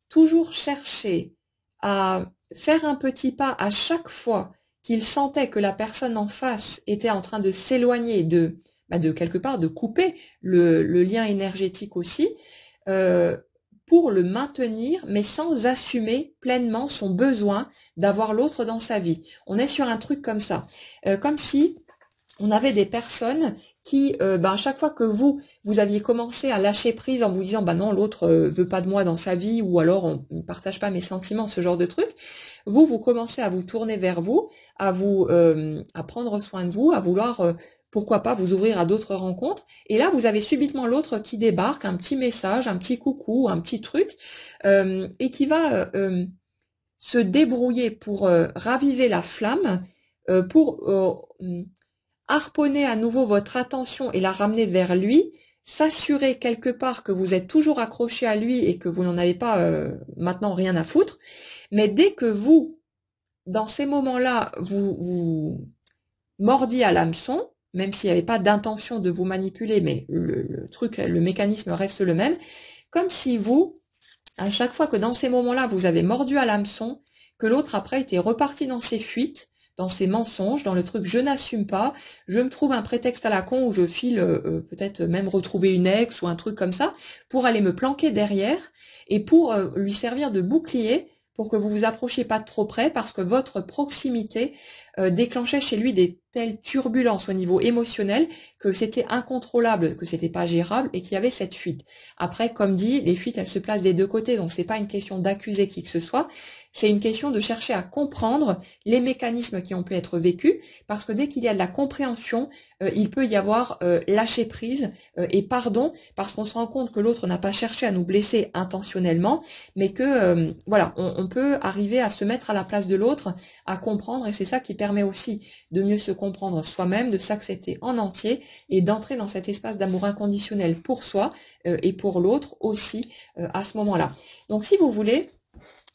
toujours cherché à faire un petit pas à chaque fois qu'il sentait que la personne en face était en train de s'éloigner, de quelque part de couper le lien énergétique aussi, pour le maintenir, mais sans assumer pleinement son besoin d'avoir l'autre dans sa vie. On est sur un truc comme ça, comme si on avait des personnes qui, à chaque fois que vous aviez commencé à lâcher prise en vous disant, non, l'autre veut pas de moi dans sa vie, ou alors on ne partage pas mes sentiments, ce genre de truc, vous commencez à vous tourner vers vous, à prendre soin de vous, à vouloir, pourquoi pas, vous ouvrir à d'autres rencontres, et là, vous avez subitement l'autre qui débarque, un petit message, un petit coucou, un petit truc, et qui va se débrouiller pour raviver la flamme, pour harponner à nouveau votre attention et la ramener vers lui, s'assurer quelque part que vous êtes toujours accroché à lui et que vous n'en avez pas maintenant rien à foutre. Mais dès que vous, dans ces moments-là, vous mordiez à l'hameçon, même s'il n'y avait pas d'intention de vous manipuler, mais le mécanisme reste le même, comme si vous, à chaque fois que dans ces moments-là, vous avez mordu à l'hameçon, que l'autre après était reparti dans ses fuites, dans ses mensonges, dans le truc je n'assume pas, je me trouve un prétexte à la con où je file peut-être même retrouver une ex ou un truc comme ça, pour aller me planquer derrière et pour lui servir de bouclier pour que vous vous approchiez pas de trop près parce que votre proximité déclenchait chez lui des telles turbulences au niveau émotionnel que c'était incontrôlable, que c'était pas gérable et qu'il y avait cette fuite. Après, comme dit, les fuites elles se placent des deux côtés, donc c'est pas une question d'accuser qui que ce soit, c'est une question de chercher à comprendre les mécanismes qui ont pu être vécus, parce que dès qu'il y a de la compréhension, il peut y avoir lâcher prise et pardon, parce qu'on se rend compte que l'autre n'a pas cherché à nous blesser intentionnellement, mais que voilà, on peut arriver à se mettre à la place de l'autre, à comprendre, et c'est ça qui permet aussi de mieux se comprendre soi-même, de s'accepter en entier et d'entrer dans cet espace d'amour inconditionnel pour soi et pour l'autre aussi à ce moment-là. Donc si vous voulez,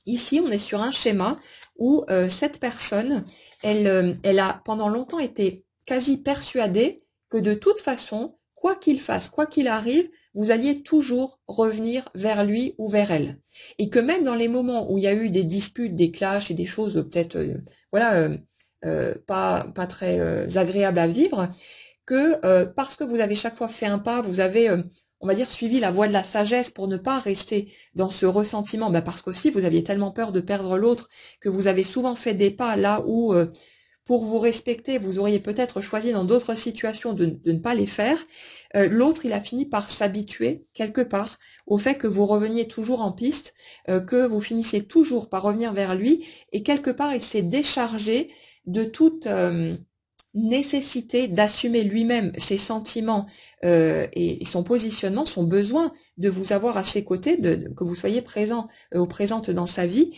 ici on est sur un schéma où cette personne, elle a pendant longtemps été quasi persuadée que de toute façon, quoi qu'il fasse, quoi qu'il arrive, vous alliez toujours revenir vers lui ou vers elle. Et que même dans les moments où il y a eu des disputes, des clashs et des choses peut-être pas très agréables à vivre, que parce que vous avez chaque fois fait un pas, vous avez on va dire suivi la voie de la sagesse pour ne pas rester dans ce ressentiment, parce qu'aussi vous aviez tellement peur de perdre l'autre que vous avez souvent fait des pas là où pour vous respecter, vous auriez peut-être choisi dans d'autres situations de ne pas les faire. L'autre, il a fini par s'habituer quelque part au fait que vous reveniez toujours en piste, que vous finissiez toujours par revenir vers lui, et quelque part, il s'est déchargé de toute nécessité d'assumer lui-même ses sentiments et son positionnement, son besoin de vous avoir à ses côtés, que vous soyez présent ou présente dans sa vie,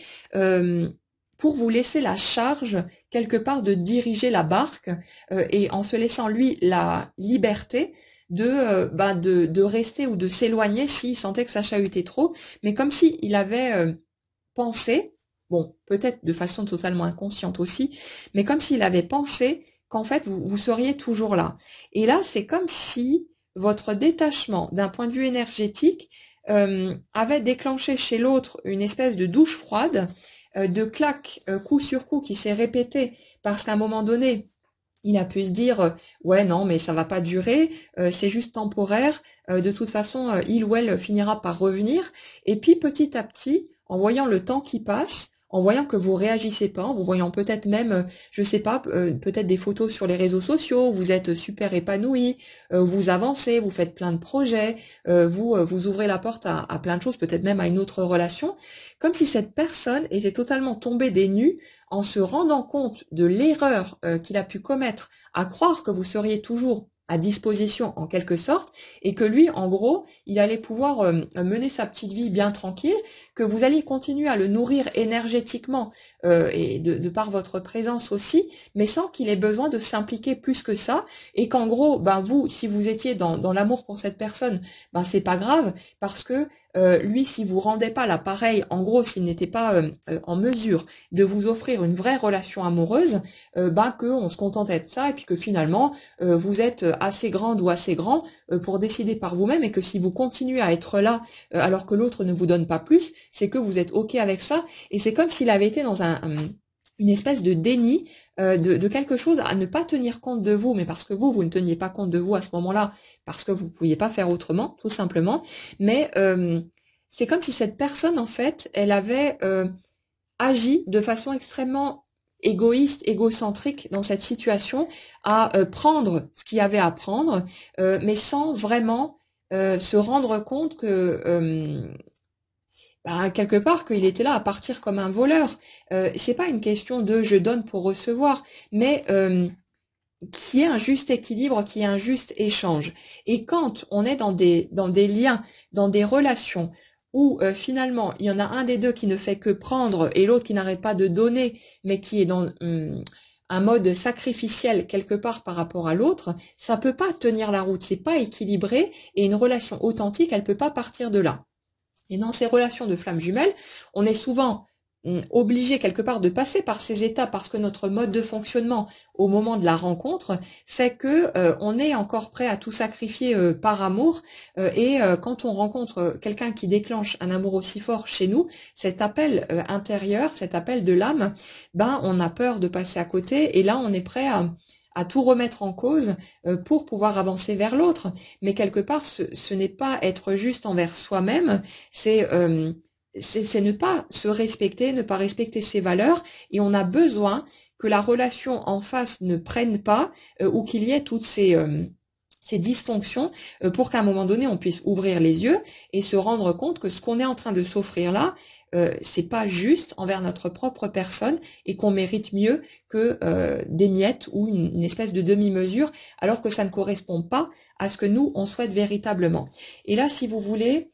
pour vous laisser la charge quelque part de diriger la barque et en se laissant lui la liberté de rester ou de s'éloigner s'il sentait que ça chahutait trop, mais comme si il avait pensé, bon peut-être de façon totalement inconsciente aussi, mais comme s'il avait pensé qu'en fait vous seriez toujours là. Et là c'est comme si votre détachement d'un point de vue énergétique avait déclenché chez l'autre une espèce de douche froide, de claque coup sur coup qui s'est répété parce qu'à un moment donné, il a pu se dire ouais non mais ça va pas durer, c'est juste temporaire, de toute façon il ou elle finira par revenir. Et puis petit à petit, en voyant le temps qui passe, en voyant que vous réagissez pas, en vous voyant peut-être même, je sais pas, peut-être des photos sur les réseaux sociaux, vous êtes super épanoui, vous avancez, vous faites plein de projets, vous ouvrez la porte à plein de choses, peut-être même à une autre relation, comme si cette personne était totalement tombée des nues en se rendant compte de l'erreur qu'il a pu commettre à croire que vous seriez toujours à disposition en quelque sorte, et que lui, en gros, il allait pouvoir mener sa petite vie bien tranquille, que vous alliez continuer à le nourrir énergétiquement et de par votre présence aussi, mais sans qu'il ait besoin de s'impliquer plus que ça, et qu'en gros, vous, si vous étiez dans l'amour pour cette personne, c'est pas grave, parce que lui, si vous rendez pas l'appareil, en gros, s'il n'était pas en mesure de vous offrir une vraie relation amoureuse, que on se contentait de ça, et puis que finalement, vous êtes assez grande ou assez grand pour décider par vous-même, et que si vous continuez à être là alors que l'autre ne vous donne pas plus, c'est que vous êtes ok avec ça, et c'est comme s'il avait été dans une espèce de déni de quelque chose à ne pas tenir compte de vous, mais parce que vous ne teniez pas compte de vous à ce moment-là, parce que vous ne pouviez pas faire autrement, tout simplement, mais c'est comme si cette personne, en fait, elle avait agi de façon extrêmement égoïste, égocentrique dans cette situation, à prendre ce qu'il y avait à prendre, mais sans vraiment se rendre compte que quelque part qu'il était là à partir comme un voleur. C'est pas une question de je donne pour recevoir, mais qui est un juste équilibre, qui est un juste échange. Et quand on est dans des liens, dans des relations où finalement il y en a un des deux qui ne fait que prendre et l'autre qui n'arrête pas de donner, mais qui est dans un mode sacrificiel quelque part par rapport à l'autre, ça peut pas tenir la route, c'est pas équilibré et une relation authentique, elle peut pas partir de là. Et dans ces relations de flammes jumelles, on est souvent obligé quelque part de passer par ces étapes parce que notre mode de fonctionnement au moment de la rencontre fait que on est encore prêt à tout sacrifier par amour et quand on rencontre quelqu'un qui déclenche un amour aussi fort chez nous, cet appel intérieur, cet appel de l'âme, ben on a peur de passer à côté et là on est prêt à tout remettre en cause pour pouvoir avancer vers l'autre. Mais quelque part, ce n'est pas être juste envers soi-même, c'est ne pas se respecter, ne pas respecter ses valeurs, et on a besoin que la relation en face ne prenne pas ou qu'il y ait toutes ces dysfonctions pour qu'à un moment donné on puisse ouvrir les yeux et se rendre compte que ce qu'on est en train de s'offrir là, c'est pas juste envers notre propre personne et qu'on mérite mieux que des miettes ou une espèce de demi-mesure alors que ça ne correspond pas à ce que nous on souhaite véritablement. Et là, si vous voulez,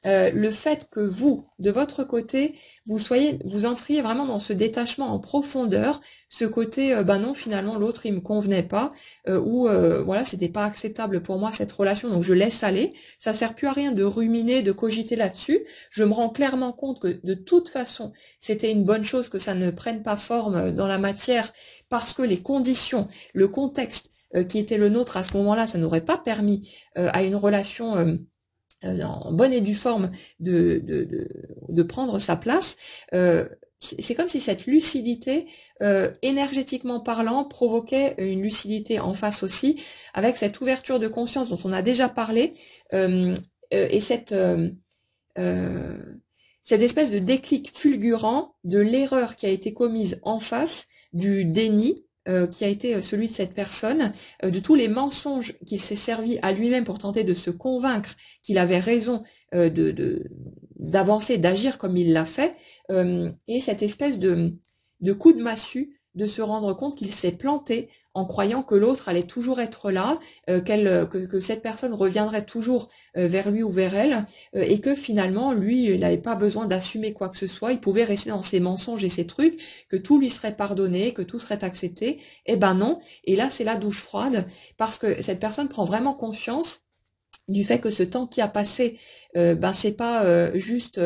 le fait que vous, de votre côté, vous entriez vraiment dans ce détachement en profondeur, ce côté, ben non, finalement, l'autre, il me convenait pas, ou voilà, c'était pas acceptable pour moi cette relation, donc je laisse aller. Ça sert plus à rien de ruminer, de cogiter là-dessus. Je me rends clairement compte que de toute façon, c'était une bonne chose que ça ne prenne pas forme dans la matière, parce que les conditions, le contexte qui était le nôtre à ce moment-là, ça n'aurait pas permis à une relation en bonne et due forme de prendre sa place, c'est comme si cette lucidité, énergétiquement parlant, provoquait une lucidité en face aussi, avec cette ouverture de conscience dont on a déjà parlé, et cette espèce de déclic fulgurant de l'erreur qui a été commise en face, du déni, qui a été celui de cette personne, de tous les mensonges qu'il s'est servi à lui-même pour tenter de se convaincre qu'il avait raison d'avancer, d'agir comme il l'a fait, et cette espèce de coup de massue, de se rendre compte qu'il s'est planté en croyant que l'autre allait toujours être là, que cette personne reviendrait toujours vers lui ou vers elle, et que finalement, lui, il n'avait pas besoin d'assumer quoi que ce soit, il pouvait rester dans ses mensonges et ses trucs, que tout lui serait pardonné, que tout serait accepté. Eh ben non, et là c'est la douche froide, parce que cette personne prend vraiment conscience du fait que ce temps qui a passé, ben c'est pas juste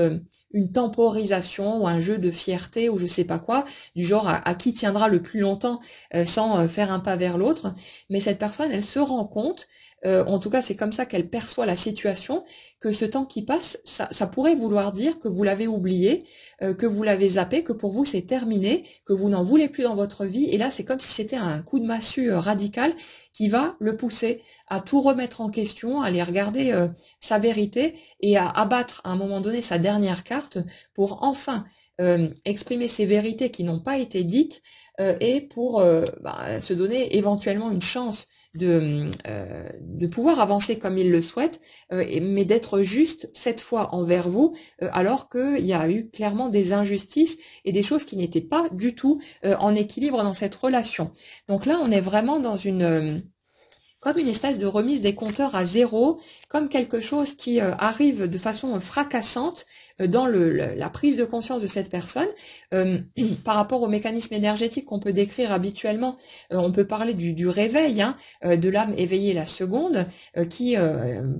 une temporisation ou un jeu de fierté ou je sais pas quoi, du genre à qui tiendra le plus longtemps sans faire un pas vers l'autre, mais cette personne, elle se rend compte, en tout cas c'est comme ça qu'elle perçoit la situation, que ce temps qui passe, ça pourrait vouloir dire que vous l'avez oublié, que vous l'avez zappé, que pour vous c'est terminé, que vous n'en voulez plus dans votre vie, et là c'est comme si c'était un coup de massue radical qui va le pousser à tout remettre en question, à aller regarder sa vérité et à abattre à un moment donné sa dernière carte pour enfin exprimer ses vérités qui n'ont pas été dites et pour se donner éventuellement une chance de pouvoir avancer comme il le souhaite, mais d'être juste cette fois envers vous, alors qu'il y a eu clairement des injustices et des choses qui n'étaient pas du tout en équilibre dans cette relation. Donc là, on est vraiment dans comme une espèce de remise des compteurs à zéro, comme quelque chose qui arrive de façon fracassante dans la prise de conscience de cette personne. Par rapport au mécanisme énergétique qu'on peut décrire habituellement, on peut parler du réveil, hein, de l'âme éveillée la seconde, qui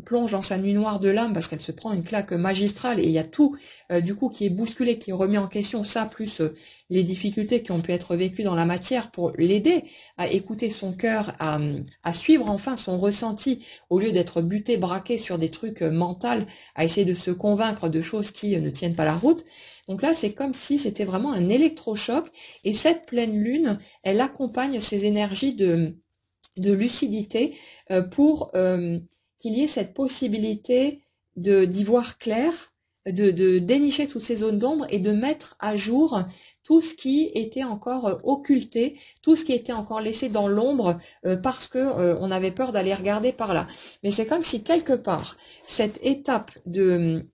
plonge dans sa nuit noire de l'âme parce qu'elle se prend une claque magistrale et il y a tout du coup qui est bousculé, qui est remis en question, ça plus les difficultés qui ont pu être vécues dans la matière pour l'aider à écouter son cœur, à suivre enfin son ressenti au lieu d'être buté, braqué sur des trucs mentaux, à essayer de se convaincre de choses qui ne tiennent pas la route. Donc là, c'est comme si c'était vraiment un électrochoc et cette pleine lune, elle accompagne ces énergies de lucidité pour qu'il y ait cette possibilité d'y voir clair, de dénicher toutes ces zones d'ombre et de mettre à jour tout ce qui était encore occulté, tout ce qui était encore laissé dans l'ombre parce que on avait peur d'aller regarder par là. Mais c'est comme si quelque part cette étape de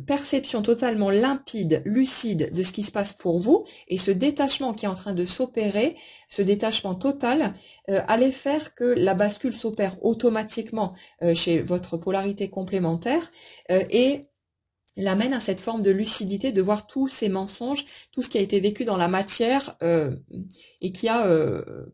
perception totalement limpide, lucide de ce qui se passe pour vous et ce détachement qui est en train de s'opérer, ce détachement total allait faire que la bascule s'opère automatiquement chez votre polarité complémentaire et l'amène à cette forme de lucidité, de voir tous ces mensonges, tout ce qui a été vécu dans la matière et qui a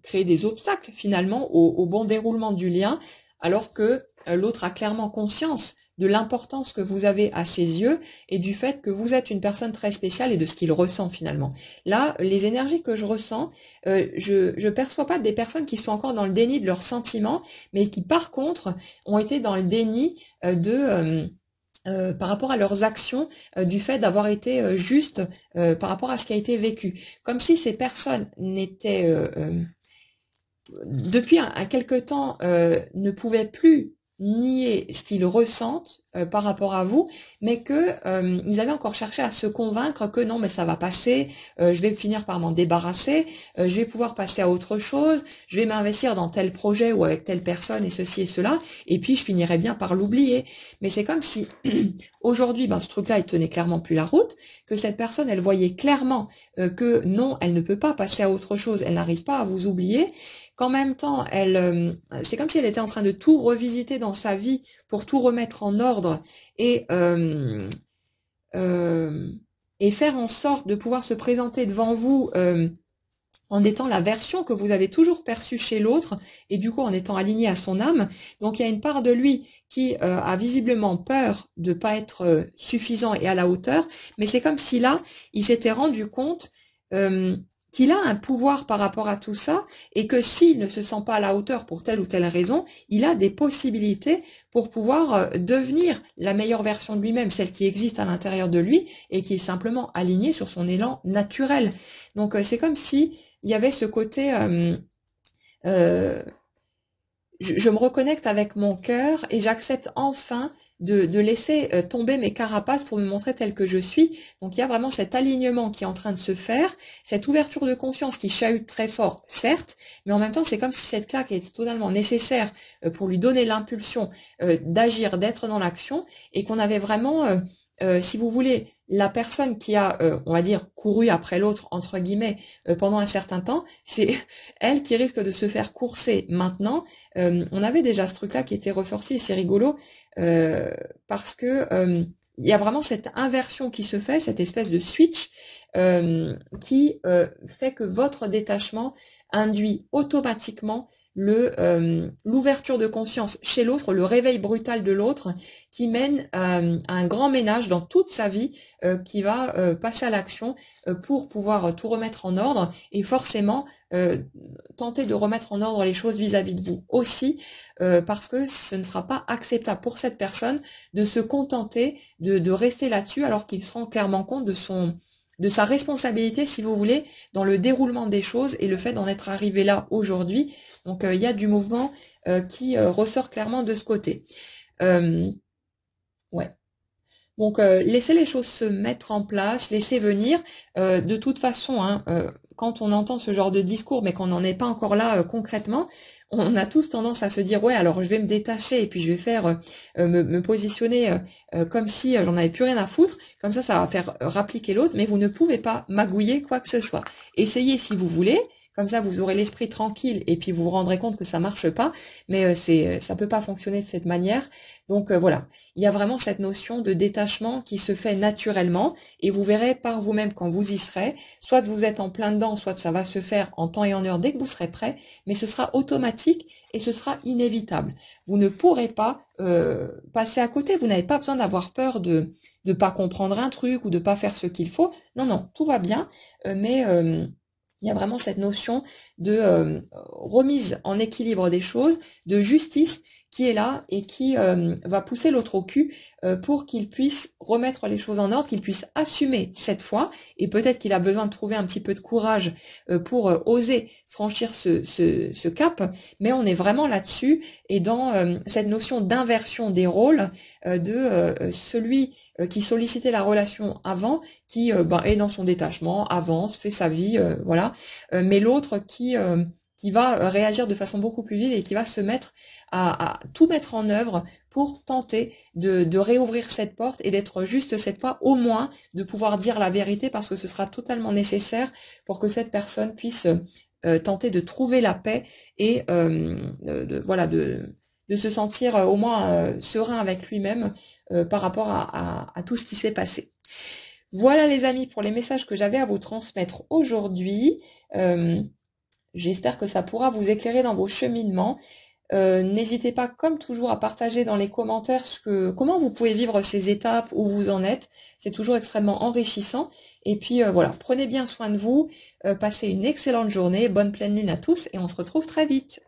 créé des obstacles finalement au bon déroulement du lien, alors que l'autre a clairement conscience de l'importance que vous avez à ses yeux et du fait que vous êtes une personne très spéciale et de ce qu'il ressent finalement. Là, les énergies que je ressens, je perçois pas des personnes qui sont encore dans le déni de leurs sentiments, mais qui par contre ont été dans le déni par rapport à leurs actions, du fait d'avoir été justes par rapport à ce qui a été vécu. Comme si ces personnes n'étaient, depuis un quelque temps, ne pouvaient plus nier ce qu'ils ressentent par rapport à vous, mais que ils avaient encore cherché à se convaincre que non, mais ça va passer, je vais finir par m'en débarrasser, je vais pouvoir passer à autre chose, je vais m'investir dans tel projet ou avec telle personne et ceci et cela, et puis je finirai bien par l'oublier. Mais c'est comme si aujourd'hui, ce truc-là, il tenait clairement plus la route, que cette personne, elle voyait clairement que non, elle ne peut pas passer à autre chose, elle n'arrive pas à vous oublier, qu'en même temps, c'est comme si elle était en train de tout revisiter dans sa vie pour tout remettre en ordre et euh, et faire en sorte de pouvoir se présenter devant vous en étant la version que vous avez toujours perçue chez l'autre et du coup en étant aligné à son âme. Donc il y a une part de lui qui a visiblement peur de pas être suffisant et à la hauteur, mais c'est comme si là, il s'était rendu compte qu'il a un pouvoir par rapport à tout ça et que s'il ne se sent pas à la hauteur pour telle ou telle raison, il a des possibilités pour pouvoir devenir la meilleure version de lui-même, celle qui existe à l'intérieur de lui et qui est simplement alignée sur son élan naturel. Donc c'est comme si il y avait ce côté euh, je me reconnecte avec mon cœur et j'accepte enfin de laisser tomber mes carapaces pour me montrer tel que je suis. Donc il y a vraiment cet alignement qui est en train de se faire, cette ouverture de conscience qui chahute très fort, certes, mais en même temps c'est comme si cette claque était totalement nécessaire pour lui donner l'impulsion d'agir, d'être dans l'action, et qu'on avait vraiment, si vous voulez, la personne qui a, on va dire, couru après l'autre, entre guillemets, pendant un certain temps, c'est elle qui risque de se faire courser maintenant. On avait déjà ce truc-là qui était ressorti, et c'est rigolo, parce que il y a vraiment cette inversion qui se fait, cette espèce de switch qui fait que votre détachement induit automatiquement l'ouverture de conscience chez l'autre, le réveil brutal de l'autre, qui mène à un grand ménage dans toute sa vie, qui va passer à l'action pour pouvoir tout remettre en ordre et forcément tenter de remettre en ordre les choses vis-à-vis de vous aussi, parce que ce ne sera pas acceptable pour cette personne de se contenter de rester là-dessus alors qu'il se rend clairement compte de sa responsabilité, si vous voulez, dans le déroulement des choses et le fait d'en être arrivé là aujourd'hui. Donc il y a du mouvement qui ressort clairement de ce côté. Ouais. Donc laissez les choses se mettre en place, laissez venir. De toute façon, hein, quand on entend ce genre de discours, mais qu'on n'en est pas encore là concrètement, on a tous tendance à se dire ouais, alors je vais me détacher et puis je vais faire me positionner comme si j'en avais plus rien à foutre. Comme ça va faire rappliquer l'autre, mais vous ne pouvez pas magouiller quoi que ce soit. Essayez si vous voulez. Comme ça, vous aurez l'esprit tranquille et puis vous vous rendrez compte que ça marche pas, mais ça peut pas fonctionner de cette manière. Donc voilà, il y a vraiment cette notion de détachement qui se fait naturellement et vous verrez par vous-même quand vous y serez, soit vous êtes en plein dedans, soit ça va se faire en temps et en heure dès que vous serez prêt, mais ce sera automatique et ce sera inévitable. Vous ne pourrez pas passer à côté, vous n'avez pas besoin d'avoir peur de pas comprendre un truc ou de pas faire ce qu'il faut. Non, non, tout va bien, mais il y a vraiment cette notion de remise en équilibre des choses, de justice qui est là et qui va pousser l'autre au cul pour qu'il puisse remettre les choses en ordre, qu'il puisse assumer cette fois, et peut-être qu'il a besoin de trouver un petit peu de courage pour oser franchir ce cap, mais on est vraiment là-dessus et dans cette notion d'inversion des rôles de celui qui sollicitait la relation avant, qui est dans son détachement, avance, fait sa vie, voilà, mais l'autre qui va réagir de façon beaucoup plus vive et qui va se mettre à tout mettre en œuvre pour tenter de réouvrir cette porte et d'être juste cette fois, au moins, de pouvoir dire la vérité parce que ce sera totalement nécessaire pour que cette personne puisse tenter de trouver la paix et voilà de se sentir au moins serein avec lui-même par rapport à tout ce qui s'est passé. Voilà les amis pour les messages que j'avais à vous transmettre aujourd'hui. J'espère que ça pourra vous éclairer dans vos cheminements. N'hésitez pas, comme toujours, à partager dans les commentaires comment vous pouvez vivre ces étapes, où vous en êtes. C'est toujours extrêmement enrichissant. Et puis voilà, prenez bien soin de vous, passez une excellente journée, bonne pleine lune à tous, et on se retrouve très vite.